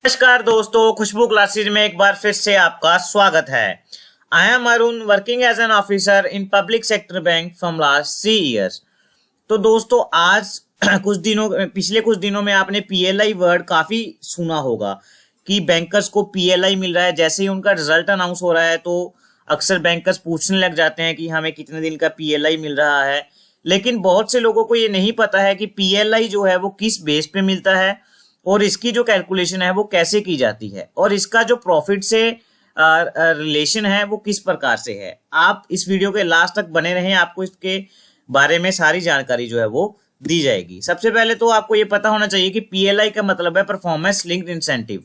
नमस्कार दोस्तों, खुशबू क्लासेज में एक बार फिर से आपका स्वागत है। I am Arun, working as an officer in public sector bank from last 3 years. तो दोस्तों आज पिछले कुछ दिनों में आपने पीएलआई वर्ड काफी सुना होगा कि बैंकर्स को पीएलआई मिल रहा है। जैसे ही उनका रिजल्ट अनाउंस हो रहा है तो अक्सर बैंकर्स पूछने लग जाते हैं कि हमें कितने दिन का पीएलआई मिल रहा है। लेकिन बहुत से लोगों को ये नहीं पता है कि पीएलआई जो है वो किस बेस पे मिलता है और इसकी जो कैलकुलेशन है वो कैसे की जाती है और इसका जो प्रॉफिट से रिलेशन है वो किस प्रकार से है। आप इस वीडियो के लास्ट तक बने रहें, आपको इसके बारे में सारी जानकारी जो है वो दी जाएगी। सबसे पहले तो आपको ये पता होना चाहिए कि पीएलआई का मतलब है परफॉर्मेंस लिंक्ड इंसेंटिव।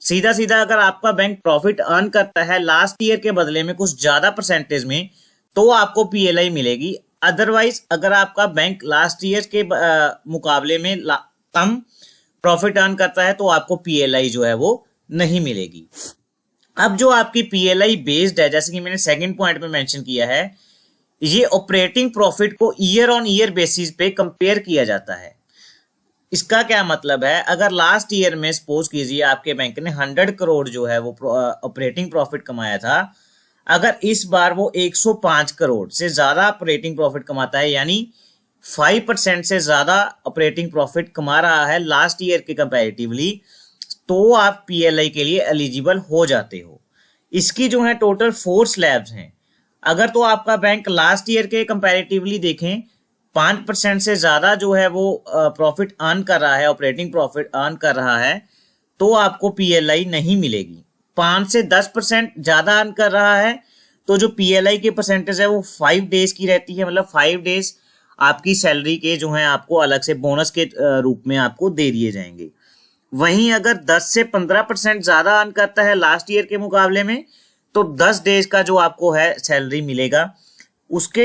सीधा सीधा अगर आपका बैंक प्रॉफिट अर्न करता है लास्ट ईयर के बदले में कुछ ज्यादा परसेंटेज में तो आपको पीएलआई मिलेगी। अदरवाइज अगर आपका बैंक लास्ट ईयर के मुकाबले में कम प्रॉफिट अर्न करता है तो आपको पीएलआई जो है वो नहीं मिलेगी। अब जो आपकी पीएलआई बेस्ड है, जैसे कि मैंने सेकंड पॉइंट में मेंशन किया है, ये ऑपरेटिंग प्रॉफिट को ईयर ऑन ईयर बेसिस पे कंपेयर किया जाता है। इसका क्या मतलब है, अगर लास्ट ईयर में सपोज कीजिए आपके बैंक ने 100 करोड़ जो है वो ऑपरेटिंग प्रॉफिट कमाया था, अगर इस बार वो 105 करोड़ से ज्यादा ऑपरेटिंग प्रॉफिट कमाता है, यानी 5% से ज्यादा ऑपरेटिंग प्रॉफिट कमा रहा है लास्ट ईयर के कंपैरेटिवली, तो आप पीएलआई के लिए एलिजिबल हो जाते हो। इसकी जो है टोटल 4 स्लैब्स हैं। अगर तो आपका बैंक लास्ट ईयर के कंपैरेटिवली देखें 5% से ज्यादा जो है वो प्रॉफिट अर्न कर रहा है, ऑपरेटिंग प्रॉफिट अर्न कर रहा है, तो आपको पीएलआई नहीं मिलेगी। 5 से 10% ज्यादा अर्न कर रहा है तो जो पीएलआई की परसेंटेज है वो 5 डेज की रहती है, मतलब 5 डेज आपकी सैलरी के जो है आपको अलग से बोनस के रूप में आपको दे दिए जाएंगे। वहीं अगर 10 से 15% ज्यादा अर्न करता है लास्ट ईयर के मुकाबले में तो 10 डेज का जो आपको है सैलरी मिलेगा। उसके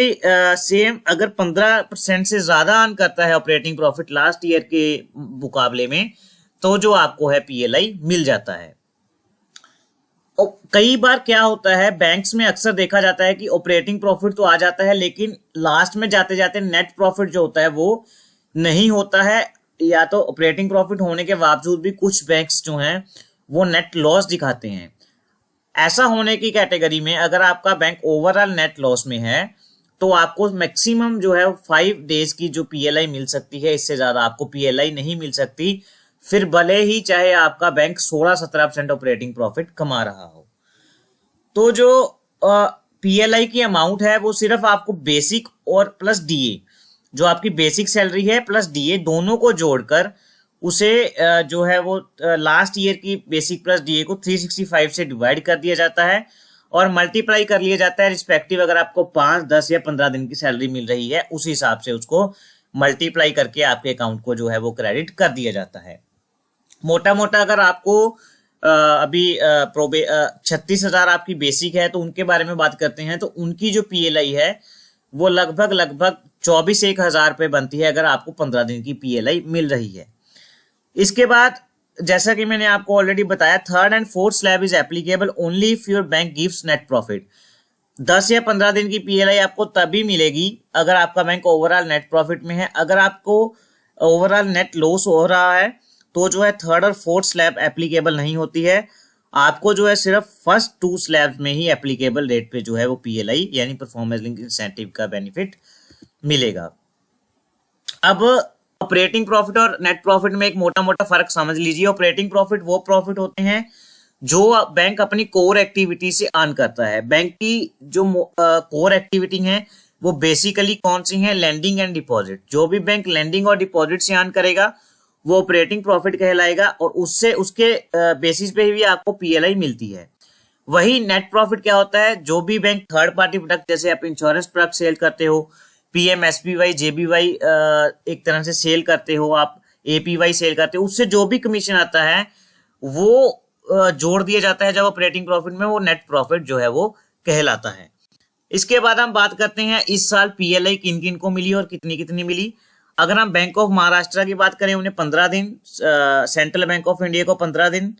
सेम अगर 15% से ज्यादा अर्न करता है ऑपरेटिंग प्रॉफिट लास्ट ईयर के मुकाबले में तो जो आपको है पीएलआई मिल जाता है। कई बार क्या होता है, बैंक्स में अक्सर देखा जाता है कि ऑपरेटिंग प्रॉफिट तो आ जाता है लेकिन लास्ट में जाते जाते नेट प्रॉफिट जो होता है वो नहीं होता है, या तो ऑपरेटिंग प्रॉफिट होने के बावजूद भी कुछ बैंक्स जो हैं वो नेट लॉस दिखाते हैं। ऐसा होने की कैटेगरी में अगर आपका बैंक ओवरऑल नेट लॉस में है तो आपको मैक्सिमम जो है 5 डेज की जो पीएलआई मिल सकती है, इससे ज्यादा आपको पीएलआई नहीं मिल सकती, फिर भले ही चाहे आपका बैंक 16-17% ऑपरेटिंग प्रॉफिट कमा रहा हो। तो जो पीएलआई की अमाउंट है वो सिर्फ आपको बेसिक और प्लस डीए, जो आपकी बेसिक सैलरी है प्लस डीए दोनों को जोड़कर उसे जो है वो लास्ट ईयर की बेसिक प्लस डीए को 365 से डिवाइड कर दिया जाता है और मल्टीप्लाई कर लिया जाता है रिस्पेक्टिव। अगर आपको 5, 10 या 15 दिन की सैलरी मिल रही है उस हिसाब से उसको मल्टीप्लाई करके आपके अकाउंट को जो है वो क्रेडिट कर दिया जाता है। मोटा मोटा अगर आपको अभी 36,000 आपकी बेसिक है तो उनके बारे में बात करते हैं तो उनकी जो पीएलआई है वो लगभग 24-1,000 रुपए बनती है अगर आपको 15 दिन की पीएलआई मिल रही है। इसके बाद जैसा कि मैंने आपको ऑलरेडी बताया, 3rd and 4th slab is applicable only if your bank gives net profit. 10 या 15 दिन की पीएलआई आपको तभी मिलेगी अगर आपका बैंक ओवरऑल नेट प्रॉफिट में है। अगर आपको ओवरऑल नेट लॉस हो रहा है तो जो है 3rd और 4th स्लैब एप्लीकेबल नहीं होती है। आपको जो है सिर्फ फर्स्ट 2 स्लैब में ही एप्लीकेबल रेट पे जो है वो पीएलआई यानी परफॉर्मेंस लिंक इंसेंटिव का बेनिफिट मिलेगा। अब ऑपरेटिंग प्रॉफिट और नेट प्रॉफिट में एक मोटा मोटा फर्क समझ लीजिए। ऑपरेटिंग प्रॉफिट वो प्रॉफिट होते हैं जो बैंक अपनी कोर एक्टिविटी से अर्न करता है। बैंक की जो कोर एक्टिविटी है वो बेसिकली कौन सी है, लैंडिंग एंड डिपॉजिट। जो भी बैंक लैंडिंग और डिपॉजिट से अर्न करेगा वो ऑपरेटिंग प्रॉफिट कहलाएगा और उससे उसके बेसिस पे भी आपको पीएलआई मिलती है। वही नेट प्रॉफिट क्या होता है, जो भी बैंक थर्ड पार्टी प्रोडक्ट जैसे आप इंश्योरेंस प्रोडक्ट सेल करते हो, पीएमएसबीवाई जेबीवाई एक तरह से सेल करते हो, आप एपीवाई सेल करते हो, उससे जो भी कमीशन आता है वो जोड़ दिया जाता है जब ऑपरेटिंग प्रॉफिट में, वो नेट प्रॉफिट जो है वो कहलाता है। इसके बाद हम बात करते हैं इस साल पीएलआई किन किन को मिली और कितनी कितनी मिली। अगर हम बैंक ऑफ महाराष्ट्र की बात करें उन्हें 15 दिन, सेंट्रल बैंक ऑफ इंडिया को 15 दिन,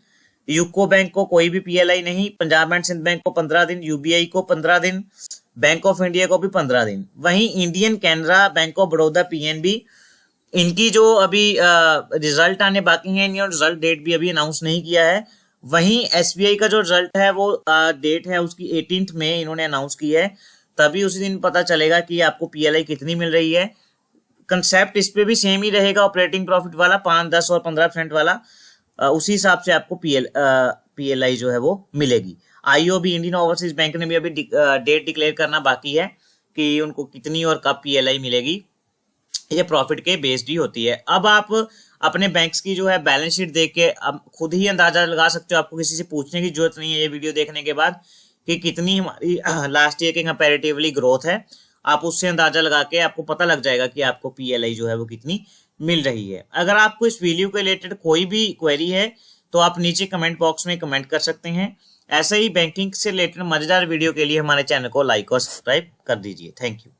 यूको बैंक को कोई भी पीएलआई नहीं, पंजाब एंड सिंध बैंक को 15 दिन, यूबीआई को 15 दिन, बैंक ऑफ इंडिया को भी 15 दिन। वहीं Indian Canara, bank of Baroda, PNB इनकी जो अभी रिजल्ट आने बाकी है, इन्होंने रिजल्ट डेट भी अभी अनाउंस नहीं किया है। वहीं एसबीआई का जो रिजल्ट है वो डेट है उसकी 18 में इन्होंने अनाउंस की है, तभी उसी दिन पता चलेगा कि आपको पीएलआई कितनी मिल रही है। कंसेप्ट इस पे भी सेम ही रहेगा, ऑपरेटिंग प्रॉफिट वाला 5, 10 और 15% वाला, उसी हिसाब से आपको पीएलआई जो है वो मिलेगी। आईओबी इंडियन ओवरसीज बैंक ने भी अभी डेट डिक्लेयर करना बाकी है कि उनको कितनी और कब पीएलआई मिलेगी। ये प्रॉफिट के बेस्ड ही होती है। अब आप अपने बैंक्स की जो है बैलेंस शीट देख के अब खुद ही अंदाजा लगा सकते हो, आपको किसी से पूछने की जरूरत नहीं है ये वीडियो देखने के बाद कि कितनी हमारी लास्ट ईयर के कंपैरेटिवली ग्रोथ है। आप उससे अंदाजा लगा के आपको पता लग जाएगा कि आपको पीएलआई जो है वो कितनी मिल रही है। अगर आपको इस वीडियो के रिलेटेड कोई भी क्वेरी है तो आप नीचे कमेंट बॉक्स में कमेंट कर सकते हैं। ऐसे ही बैंकिंग से रिलेटेड मजेदार वीडियो के लिए हमारे चैनल को लाइक और सब्सक्राइब कर दीजिए। Thank you.